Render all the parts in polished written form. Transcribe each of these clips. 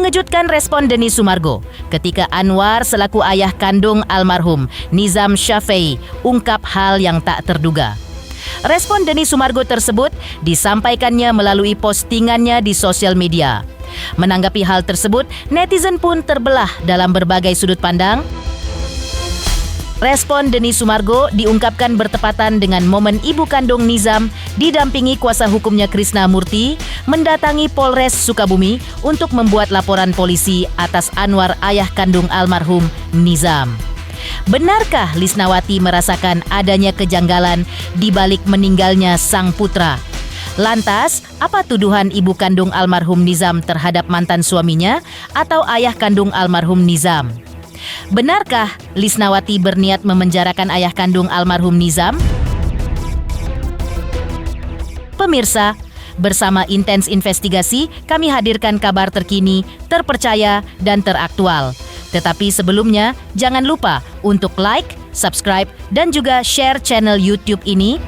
Mengejutkan respon Denny Sumargo ketika Anwar selaku ayah kandung almarhum Nizam Syafei ungkap hal yang tak terduga. Respon Denny Sumargo tersebut disampaikannya melalui postingannya di sosial media. Menanggapi hal tersebut, netizen pun terbelah dalam berbagai sudut pandang. Respon Denny Sumargo diungkapkan bertepatan dengan momen ibu kandung Nizam didampingi kuasa hukumnya Krishna Murty mendatangi Polres Sukabumi untuk membuat laporan polisi atas Anwar ayah kandung almarhum Nizam. Benarkah Lisnawati merasakan adanya kejanggalan di balik meninggalnya sang putra? Lantas, apa tuduhan ibu kandung almarhum Nizam terhadap mantan suaminya atau ayah kandung almarhum Nizam? Benarkah Lisnawati berniat memenjarakan ayah kandung almarhum Nizam? Pemirsa, bersama Intens Investigasi, kami hadirkan kabar terkini, terpercaya, dan teraktual. Tetapi sebelumnya, jangan lupa untuk like, subscribe, dan juga share channel YouTube ini.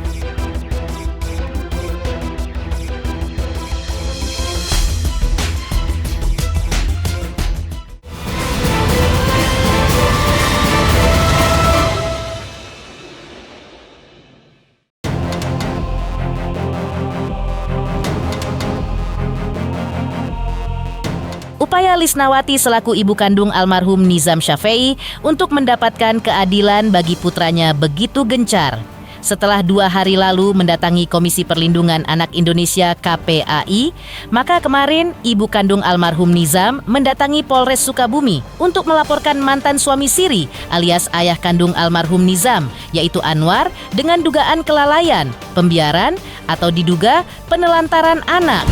Upaya Lisnawati selaku ibu kandung almarhum Nizam Syafei untuk mendapatkan keadilan bagi putranya begitu gencar. Setelah 2 hari lalu mendatangi Komisi Perlindungan Anak Indonesia KPAI, maka kemarin ibu kandung almarhum Nizam mendatangi Polres Sukabumi untuk melaporkan mantan suami siri alias ayah kandung almarhum Nizam, yaitu Anwar, dengan dugaan kelalaian, pembiaran, atau diduga penelantaran anak.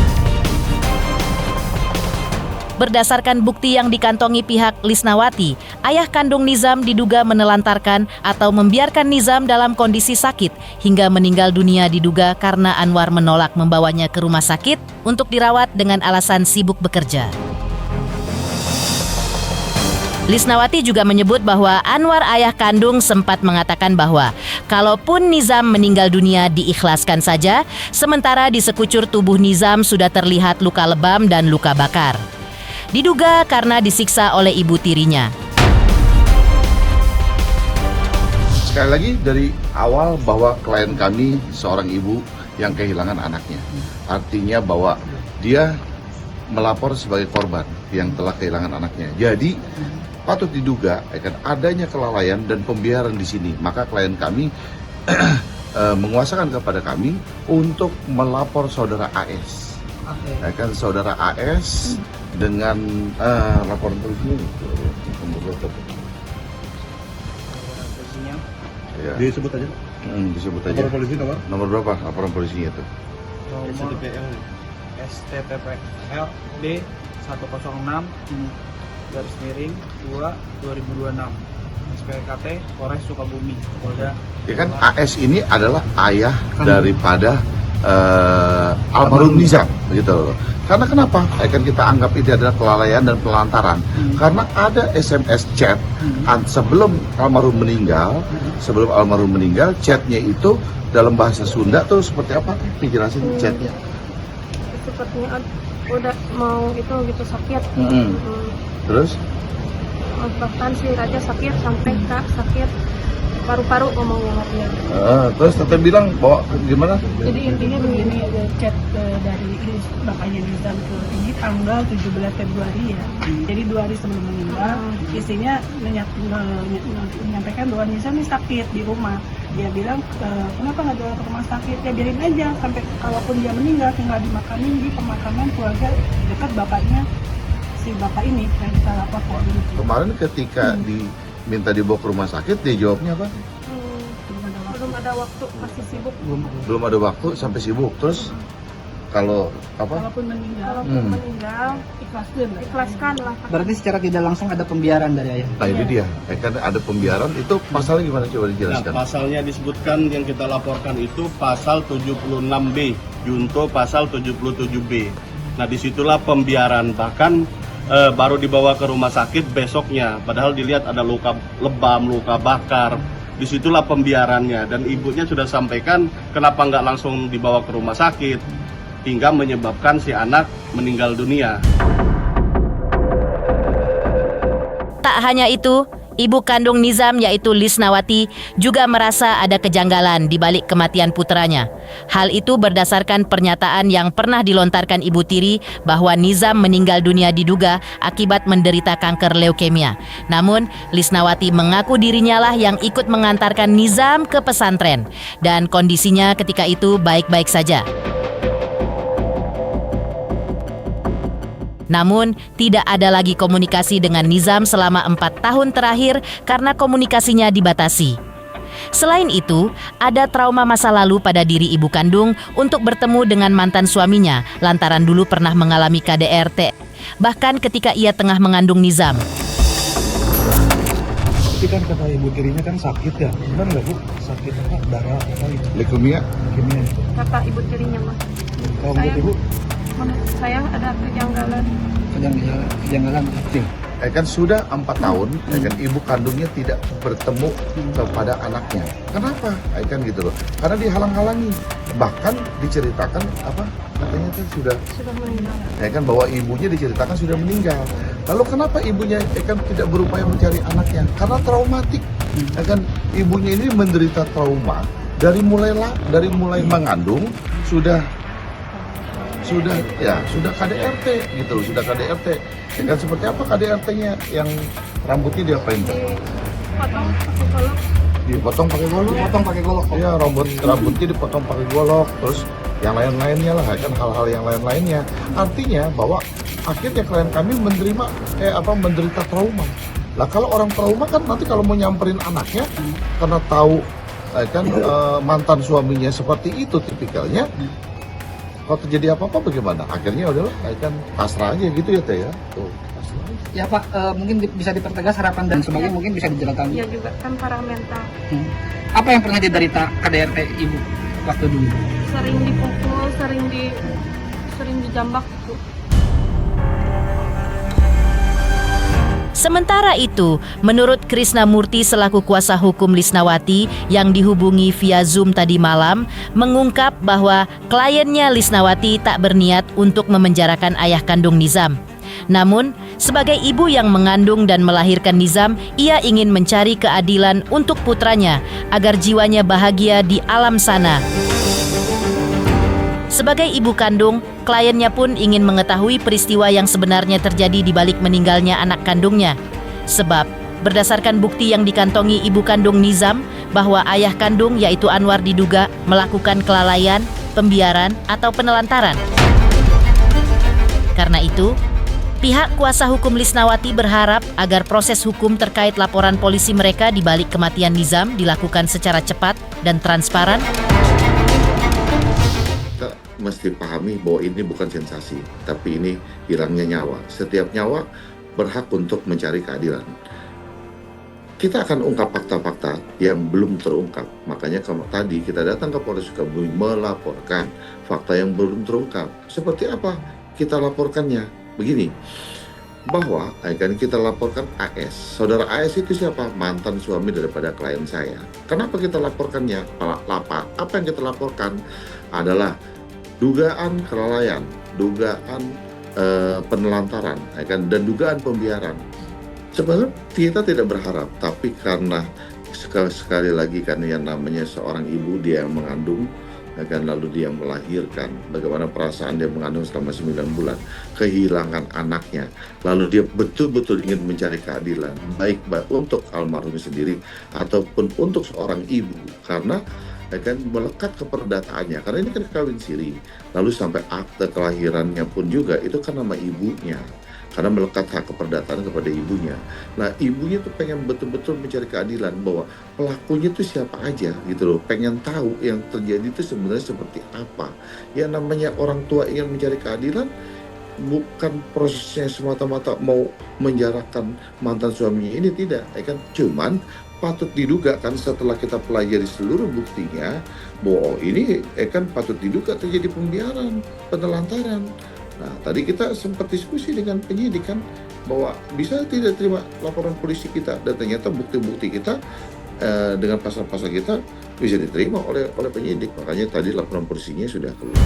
Berdasarkan bukti yang dikantongi pihak Lisnawati, ayah kandung Nizam diduga menelantarkan atau membiarkan Nizam dalam kondisi sakit hingga meninggal dunia diduga karena Anwar menolak membawanya ke rumah sakit untuk dirawat dengan alasan sibuk bekerja. Lisnawati juga menyebut bahwa Anwar ayah kandung sempat mengatakan bahwa kalaupun Nizam meninggal dunia diikhlaskan saja, sementara di sekucur tubuh Nizam sudah terlihat luka lebam dan luka bakar. Diduga karena disiksa oleh ibu tirinya. Sekali lagi dari awal bahwa klien kami seorang ibu yang kehilangan anaknya. Artinya bahwa dia melapor sebagai korban yang telah kehilangan anaknya. Jadi patut diduga akan adanya kelalaian dan pembiaran di sini. Maka klien kami menguasakan kepada kami untuk melapor saudara AS. Kan saudara AS dengan laporan polisi ya. Disebut aja. Disebut aja. Laporan polisi nomor berapa laporan polisinya itu? STPL D 106 garis miring 2 2026 SPKT Polres Sukabumi Polda. Ya kan AS ini adalah ayah daripada almarhum Nizam, begitu. Karena kenapa? Akan kita anggap ini adalah kelalaian dan penelantaran. Karena ada SMS chat sebelum almarhum meninggal, chatnya itu dalam bahasa Sunda tuh seperti apa? Dijelasin chatnya. Sepertinya udah mau itu gitu sakit. Terus? Bahkan si Raja sakit sampai kak sakit paru-paru ngomongnya dia. Terus teteh bilang bahwa gimana? Jadi intinya begini, ada chat dari bapaknya Nizam ke ini tanggal 17 Februari ya. Jadi 2 hari sebelum meninggal, istrinya menyampaikan bahwa Nizam ini sakit di rumah. Dia bilang kenapa nggak jalan ke rumah sakit? Ya biarin aja sampai kalaupun dia meninggal tinggal dimakamin di pemakaman keluarga dekat bapaknya si bapak ini yang kita lapor kok. Kemarin ketika minta dibawa ke rumah sakit, dia jawabnya apa? Belum ada waktu, masih sibuk. Belum ada waktu sampai sibuk. Terus kalau apa? Kalaupun meninggal, ikhlaskan lah. Berarti secara tidak langsung ada pembiaran dari ayah. Nah ini dia, kan ada pembiaran itu pasalnya gimana, coba dijelaskan. Nah, pasalnya disebutkan yang kita laporkan itu pasal 76B, junto pasal 77B. Nah disitulah pembiaran, bahkan baru dibawa ke rumah sakit besoknya, padahal dilihat ada luka lebam, luka bakar. Disitulah pembiarannya, dan ibunya sudah sampaikan kenapa nggak langsung dibawa ke rumah sakit hingga menyebabkan si anak meninggal dunia. Tak hanya itu, ibu kandung Nizam yaitu Lisnawati juga merasa ada kejanggalan di balik kematian putranya. Hal itu berdasarkan pernyataan yang pernah dilontarkan ibu tiri bahwa Nizam meninggal dunia diduga akibat menderita kanker leukemia. Namun, Lisnawati mengaku dirinya lah yang ikut mengantarkan Nizam ke pesantren dan kondisinya ketika itu baik-baik saja. Namun, tidak ada lagi komunikasi dengan Nizam selama 4 tahun terakhir karena komunikasinya dibatasi. Selain itu, ada trauma masa lalu pada diri ibu kandung untuk bertemu dengan mantan suaminya lantaran dulu pernah mengalami KDRT, bahkan ketika ia tengah mengandung Nizam. Tapi kan kata ibu tirinya kan sakit ya, benar nggak Bu? Sakit apa? Darah apa itu? Leukemia. Leukemia. Kata ibu tirinya mah. Kalau menurut Ibu, Menurut saya ada kejanggalan. Kejanggalan. Kan sudah 4 tahun, kan ibu kandungnya tidak bertemu kepada anaknya. Kenapa? Kan gitu loh. Karena dihalang-halangi. Bahkan diceritakan apa? Katanya kan sudah meninggal. kan bahwa ibunya diceritakan sudah meninggal. Lalu kenapa ibunya kan tidak berupaya mencari anaknya? Karena traumatik. Kan ibunya ini menderita trauma dari mulai mengandung sudah KDRT gitu loh, sudah KDRT. Ya kan seperti apa KDRT-nya yang rambutnya diapain? Dipotong pakai golok. Dipotong pakai golok. Iya, rambutnya dipotong pakai golok, terus yang lain-lainnya lah, kan hal-hal yang lain-lainnya. Artinya bahwa akhirnya klien kami menderita trauma. Lah kalau orang trauma kan nanti kalau mau nyamperin anaknya karena tahu mantan suaminya seperti itu tipikalnya. Kalau terjadi apa-apa bagaimana? Akhirnya udahlah, kan pasrah aja gitu ya Teh ya. Tuh, pasrah aja. Ya Pak, mungkin bisa dipertegas harapan dan sebagainya mungkin bisa dijelaskan. Iya juga kan para mental. Apa yang pernah diderita KDRT Ibu waktu dulu? Sering dipukul, sering dijambak. Sementara itu, menurut Krisnamurti selaku kuasa hukum Lisnawati yang dihubungi via Zoom tadi malam, mengungkap bahwa kliennya Lisnawati tak berniat untuk memenjarakan ayah kandung Nizam. Namun, sebagai ibu yang mengandung dan melahirkan Nizam, ia ingin mencari keadilan untuk putranya agar jiwanya bahagia di alam sana. Sebagai ibu kandung, kliennya pun ingin mengetahui peristiwa yang sebenarnya terjadi di balik meninggalnya anak kandungnya. Sebab, berdasarkan bukti yang dikantongi ibu kandung Nizam, bahwa ayah kandung yaitu Anwar diduga melakukan kelalaian, pembiaran, atau penelantaran. Karena itu, pihak kuasa hukum Lisnawati berharap agar proses hukum terkait laporan polisi mereka di balik kematian Nizam dilakukan secara cepat dan transparan. Kita mesti pahami bahwa ini bukan sensasi, tapi ini hilangnya nyawa. Setiap nyawa berhak untuk mencari keadilan. Kita akan ungkap fakta-fakta yang belum terungkap. Makanya kalau tadi kita datang ke Polres Sukabumi melaporkan fakta yang belum terungkap. Seperti apa kita laporkannya? Begini, bahwa kan kita laporkan AS. Saudara AS itu siapa? Mantan suami daripada klien saya. Kenapa kita laporkannya? Apa yang kita laporkan adalah dugaan kelalaian, dugaan penelantaran, dan dugaan pembiaran. Sebenarnya kita tidak berharap, tapi karena sekali lagi kan yang namanya seorang ibu, dia yang mengandung, lalu dia melahirkan, bagaimana perasaan dia mengandung selama 9 bulan, kehilangan anaknya, lalu dia betul-betul ingin mencari keadilan, baik untuk almarhum sendiri ataupun untuk seorang ibu, karena melekat keperdataannya, karena ini kan kawin siri, lalu sampai akte kelahirannya pun juga itu kan nama ibunya, karena melekat hak keperdataan kepada ibunya. Nah, ibunya tuh pengen betul-betul mencari keadilan bahwa pelakunya tuh siapa aja gitu loh, pengen tahu yang terjadi itu sebenarnya seperti apa. Ya namanya orang tua ingin mencari keadilan, bukan prosesnya semata-mata mau menjarakan mantan suaminya ini, tidak, kan cuman patut diduga kan setelah kita pelajari seluruh buktinya bahwa ini kan patut diduga terjadi pembiaran, penelantaran. Nah, tadi kita sempat diskusi dengan penyidik kan bahwa bisa tidak terima laporan polisi kita, dan ternyata bukti-bukti kita dengan pasal-pasal kita bisa diterima oleh penyidik. Makanya tadi laporan polisinya sudah keluar.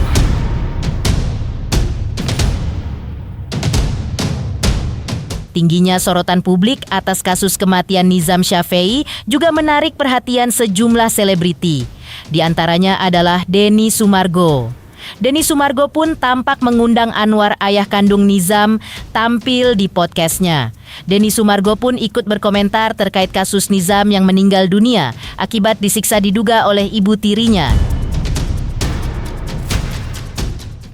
Tingginya sorotan publik atas kasus kematian Nizam Syafei juga menarik perhatian sejumlah selebriti. Di antaranya adalah Denny Sumargo. Denny Sumargo pun tampak mengundang Anwar, ayah kandung Nizam, tampil di podcastnya. Denny Sumargo pun ikut berkomentar terkait kasus Nizam yang meninggal dunia akibat disiksa diduga oleh ibu tirinya.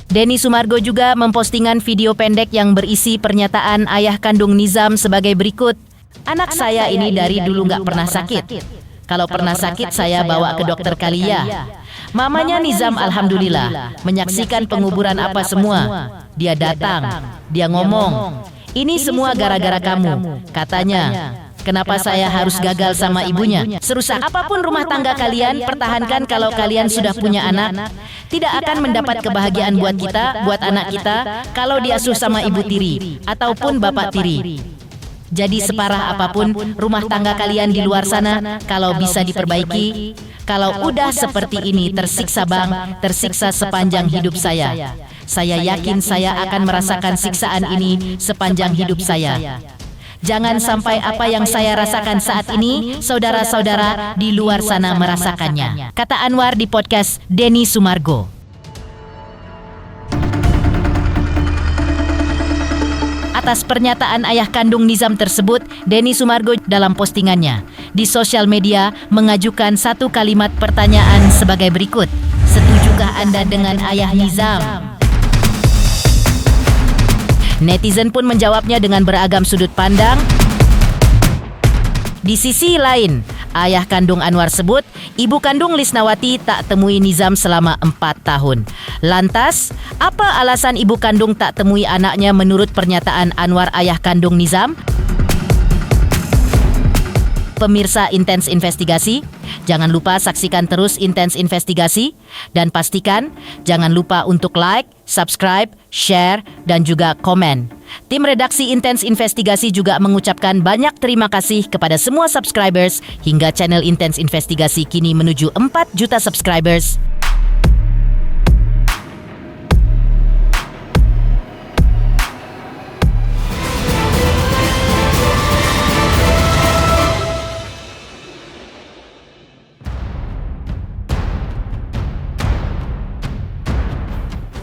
Denny Sumargo juga mempostingan video pendek yang berisi pernyataan ayah kandung Nizam sebagai berikut. Anak saya ini dari dulu nggak pernah sakit. Kalau pernah sakit saya bawa ke dokter kali ya. Mamanya Nizam alhamdulillah menyaksikan penguburan apa semua. Dia datang, dia ngomong, ini semua gara-gara kamu, katanya. Kenapa saya harus gagal sama ibunya? Serusak apapun rumah tangga kalian, pertahankan kalau kalian sudah punya anak. Tidak akan mendapat kebahagiaan buat kita, buat anak kita, kalau diasuh sama ibu tiri ataupun bapak tiri. Jadi separah apapun rumah tangga kalian di luar sana, kalau bisa diperbaiki. Kalau udah seperti ini tersiksa bang, tersiksa sepanjang hidup saya. Saya yakin saya akan merasakan siksaan ini sepanjang hidup saya. Jangan sampai apa yang saya rasakan saat ini, saudara-saudara di luar sana merasakannya. Kata Anwar di podcast Denny Sumargo. Atas pernyataan ayah kandung Nizam tersebut, Denny Sumargo dalam postingannya di sosial media mengajukan satu kalimat pertanyaan sebagai berikut. Setujukah Anda dengan ayah Nizam? Netizen pun menjawabnya dengan beragam sudut pandang. Di sisi lain, ayah kandung Anwar sebut, ibu kandung Lisnawati tak temui Nizam selama 4 tahun. Lantas, apa alasan ibu kandung tak temui anaknya menurut pernyataan Anwar, ayah kandung Nizam? Pemirsa Intens Investigasi, jangan lupa saksikan terus Intens Investigasi dan pastikan jangan lupa untuk like, subscribe, share, dan juga komen. Tim redaksi Intens Investigasi juga mengucapkan banyak terima kasih kepada semua subscribers hingga channel Intens Investigasi kini menuju 4 juta subscribers.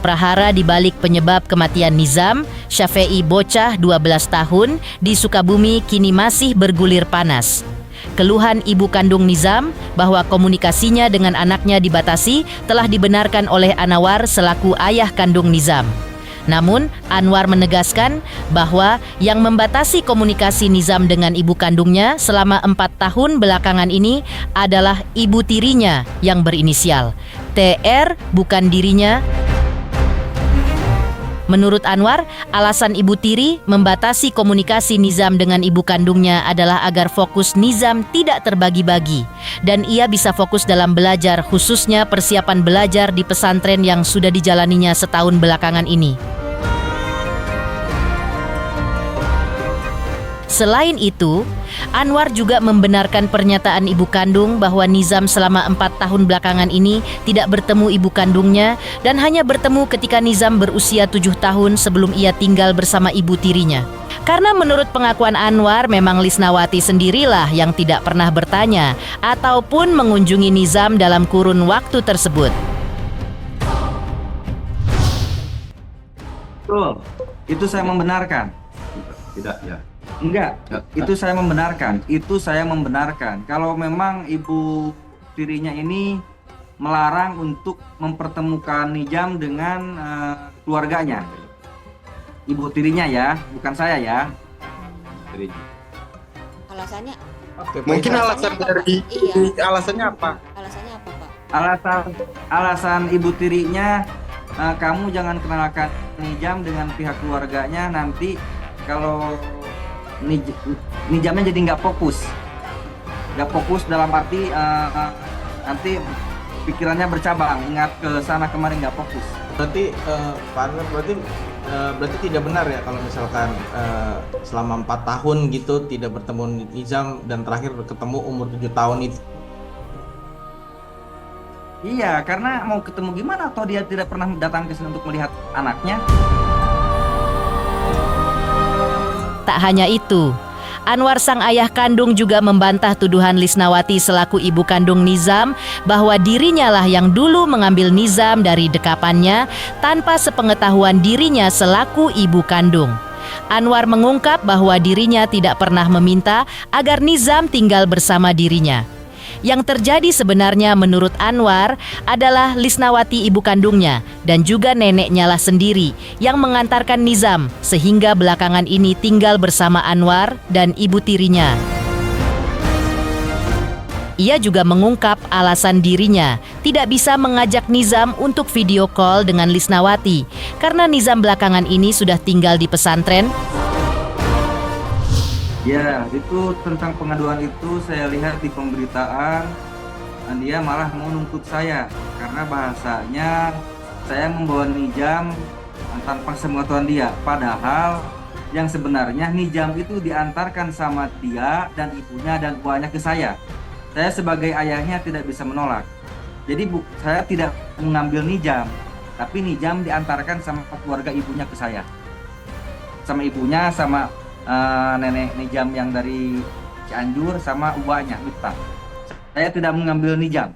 Prahara dibalik penyebab kematian Nizam Syafei bocah 12 tahun di Sukabumi kini masih bergulir panas. Keluhan ibu kandung Nizam bahwa komunikasinya dengan anaknya dibatasi telah dibenarkan oleh Anwar selaku ayah kandung Nizam. Namun, Anwar menegaskan bahwa yang membatasi komunikasi Nizam dengan ibu kandungnya selama 4 tahun belakangan ini adalah ibu tirinya yang berinisial TR, bukan dirinya. Menurut Anwar, alasan ibu tiri membatasi komunikasi Nizam dengan ibu kandungnya adalah agar fokus Nizam tidak terbagi-bagi dan ia bisa fokus dalam belajar, khususnya persiapan belajar di pesantren yang sudah dijalaninya setahun belakangan ini. Selain itu, Anwar juga membenarkan pernyataan ibu kandung bahwa Nizam selama 4 tahun belakangan ini tidak bertemu ibu kandungnya dan hanya bertemu ketika Nizam berusia 7 tahun sebelum ia tinggal bersama ibu tirinya. Karena menurut pengakuan Anwar, memang Lisnawati sendirilah yang tidak pernah bertanya ataupun mengunjungi Nizam dalam kurun waktu tersebut. Betul, itu saya membenarkan. Tidak, ya. Enggak, itu saya membenarkan. Kalau memang ibu tirinya ini melarang untuk mempertemukan Nizam dengan keluarganya. Ibu tirinya ya, bukan saya ya. Alasannya? Mungkin alasan dari alasannya apa? Alasannya apa, Pak? Alasan ibu tirinya, kamu jangan kenalkan Nizam dengan pihak keluarganya, nanti kalau Nizamnya jadi nggak fokus dalam arti nanti pikirannya bercabang, ingat ke sana kemarin nggak fokus. Berarti Pak Anwar berarti tidak benar ya kalau misalkan selama 4 tahun gitu tidak bertemu Nizam dan terakhir ketemu umur 7 tahun itu. Iya, karena mau ketemu gimana atau dia tidak pernah datang ke sini untuk melihat anaknya. Tak hanya itu, Anwar sang ayah kandung juga membantah tuduhan Lisnawati selaku ibu kandung Nizam bahwa dirinya lah yang dulu mengambil Nizam dari dekapannya tanpa sepengetahuan dirinya selaku ibu kandung. Anwar mengungkap bahwa dirinya tidak pernah meminta agar Nizam tinggal bersama dirinya. Yang terjadi sebenarnya menurut Anwar adalah Lisnawati ibu kandungnya dan juga neneknya lah sendiri yang mengantarkan Nizam sehingga belakangan ini tinggal bersama Anwar dan ibu tirinya. Ia juga mengungkap alasan dirinya tidak bisa mengajak Nizam untuk video call dengan Lisnawati karena Nizam belakangan ini sudah tinggal di pesantren. Ya, itu tentang pengaduan itu saya lihat di pemberitaan dia malah mau nuntut saya karena bahasanya saya membawa Nizam tanpa sepengetahuan dia. Padahal yang sebenarnya Nizam itu diantarkan sama dia dan ibunya dan uangnya ke saya. Saya sebagai ayahnya tidak bisa menolak. Jadi saya tidak mengambil Nizam, tapi Nizam diantarkan sama keluarga ibunya ke saya. Sama ibunya, sama nenek Nizam yang dari Cianjur sama uangnya Miftah. Saya tidak mengambil Nizam.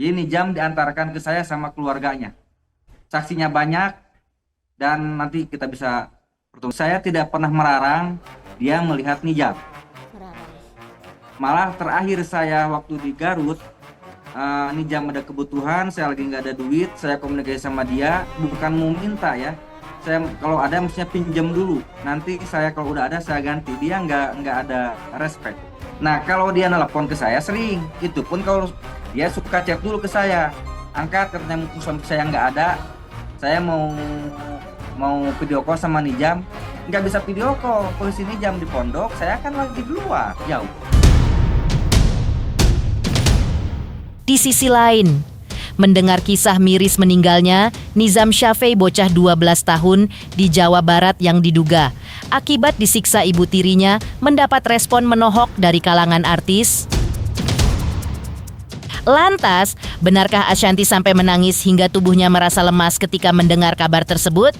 Jadi Nizam diantarkan ke saya sama keluarganya. Saksinya banyak dan nanti kita bisa bertemu. Saya tidak pernah melarang dia melihat Nizam. Malah terakhir saya waktu di Garut, Nizam ada kebutuhan, saya lagi nggak ada duit, saya komunikasi sama dia, bukan mau minta ya. Saya kalau ada mestinya pinjam dulu. Nanti saya kalau udah ada saya ganti. Dia nggak ada respect. Nah kalau dia nelpon ke saya sering, itu pun kalau dia suka chat dulu ke saya. Angkat katanya suami saya nggak ada. Saya mau video call sama Nizam. Nggak bisa video call. Posisi Nizam di pondok, saya kan lagi di luar jauh. Di sisi lain, mendengar kisah miris meninggalnya Nizam Syafei bocah 12 tahun di Jawa Barat yang diduga akibat disiksa ibu tirinya mendapat respon menohok dari kalangan artis. Lantas, benarkah Ashanty sampai menangis hingga tubuhnya merasa lemas ketika mendengar kabar tersebut?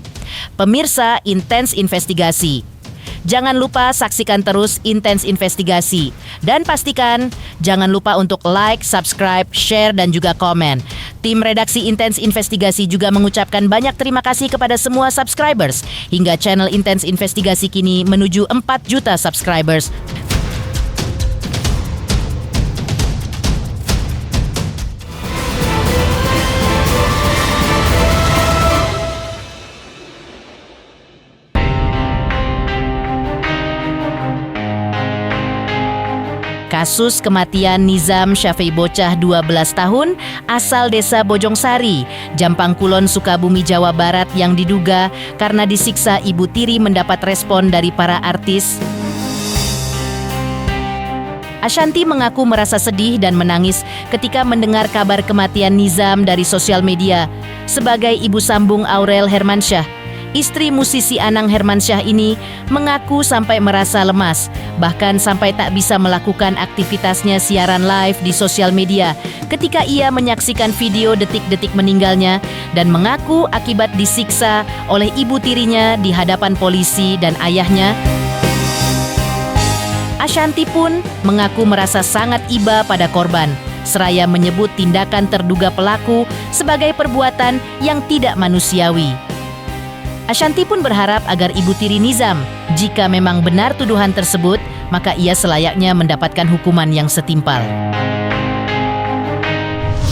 Pemirsa, Intens Investigasi. Jangan lupa saksikan terus Intens Investigasi. Dan pastikan jangan lupa untuk like, subscribe, share, dan juga komen. Tim redaksi Intens Investigasi juga mengucapkan banyak terima kasih kepada semua subscribers. Hingga channel Intens Investigasi kini menuju 4 juta subscribers. Kasus kematian Nizam Syafei bocah 12 tahun asal desa Bojongsari, Jampang Kulon, Sukabumi, Jawa Barat yang diduga karena disiksa ibu tiri mendapat respon dari para artis. Ashanty mengaku merasa sedih dan menangis ketika mendengar kabar kematian Nizam dari sosial media. Sebagai ibu sambung Aurel Hermansyah, istri musisi Anang Hermansyah ini mengaku sampai merasa lemas, bahkan sampai tak bisa melakukan aktivitasnya siaran live di sosial media ketika ia menyaksikan video detik-detik meninggalnya dan mengaku akibat disiksa oleh ibu tirinya di hadapan polisi dan ayahnya. Ashanty pun mengaku merasa sangat iba pada korban, seraya menyebut tindakan terduga pelaku sebagai perbuatan yang tidak manusiawi. Ashanty pun berharap agar ibu tiri Nizam, jika memang benar tuduhan tersebut, maka ia selayaknya mendapatkan hukuman yang setimpal.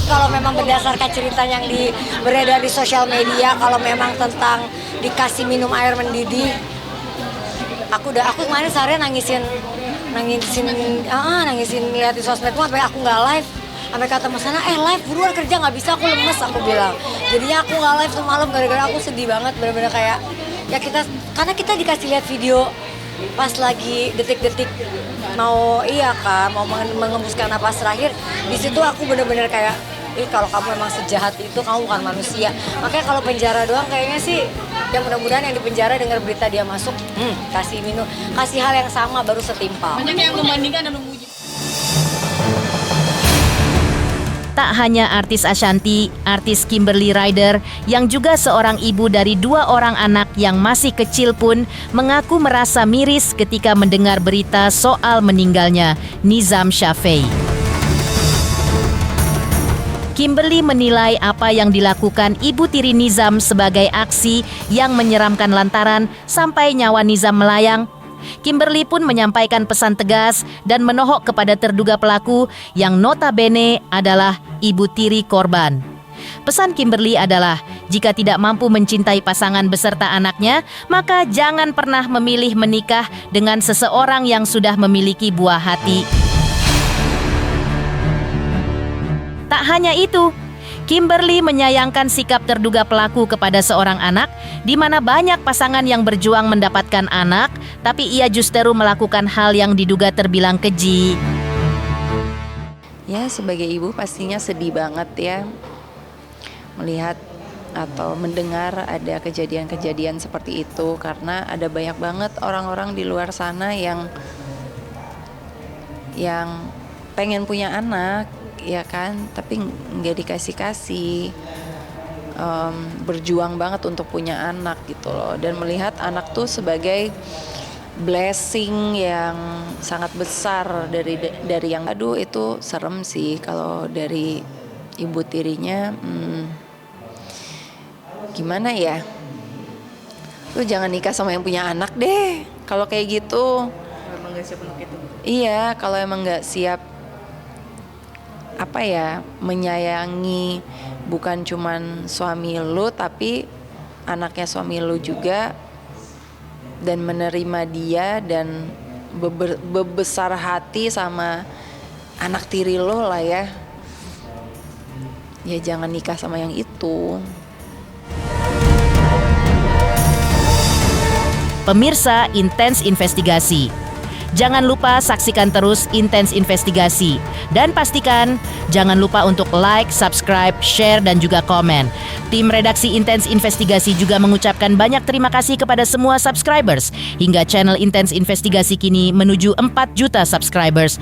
Kalau memang berdasarkan cerita yang beredar di sosial media, kalau memang tentang dikasih minum air mendidih, aku kemarin seharian nangisin lihat di sosmed tuh sampai aku nggak live. Sampai kata Mas Hana, live buruan kerja, nggak bisa, aku lemes, aku bilang. Jadinya aku nggak live semalam gara-gara aku sedih banget, bener-bener kayak ya karena kita dikasih lihat video pas lagi detik-detik mau mengembuskan napas terakhir. Di situ aku bener-bener kayak, kalau kamu memang sejahat itu, kamu bukan manusia. Makanya kalau penjara doang kayaknya sih, ya mudah-mudahan yang di penjara dengar berita dia masuk, kasih hal yang sama baru setimpal. Banyak yang membandingkan dan memuji. Tak hanya artis Ashanti, artis Kimberly Ryder yang juga seorang ibu dari 2 orang anak yang masih kecil pun mengaku merasa miris ketika mendengar berita soal meninggalnya Nizam Shafei. Kimberly menilai apa yang dilakukan ibu tiri Nizam sebagai aksi yang menyeramkan lantaran sampai nyawa Nizam melayang. Kimberly pun menyampaikan pesan tegas dan menohok kepada terduga pelaku yang notabene adalah ibu tiri korban. Pesan Kimberly adalah, jika tidak mampu mencintai pasangan beserta anaknya, maka jangan pernah memilih menikah dengan seseorang yang sudah memiliki buah hati. Tak hanya itu, Kimberly menyayangkan sikap terduga pelaku kepada seorang anak, di mana banyak pasangan yang berjuang mendapatkan anak, tapi ia justru melakukan hal yang diduga terbilang keji. Ya, sebagai ibu pastinya sedih banget ya melihat atau mendengar ada kejadian-kejadian seperti itu, karena ada banyak banget orang-orang di luar sana yang pengen punya anak, ya kan, tapi nggak dikasih-kasih, berjuang banget untuk punya anak gitu loh, dan melihat anak tuh sebagai blessing yang sangat besar dari yang itu serem sih kalau dari ibu tirinya. Gimana ya, lu jangan nikah sama yang punya anak deh kalau kayak gitu. Emang nggak siap untuk itu? Iya, kalau emang nggak siap menyayangi bukan cuman suami lu tapi anaknya suami lu juga, dan menerima dia dan bebesar hati sama anak tiri lo lah ya. Ya jangan nikah sama yang itu. Pemirsa Intens Investigasi, jangan lupa saksikan terus Intens Investigasi. Dan pastikan jangan lupa untuk like, subscribe, share, dan juga komen. Tim redaksi Intens Investigasi juga mengucapkan banyak terima kasih kepada semua subscribers. Hingga channel Intens Investigasi kini menuju 4 juta subscribers.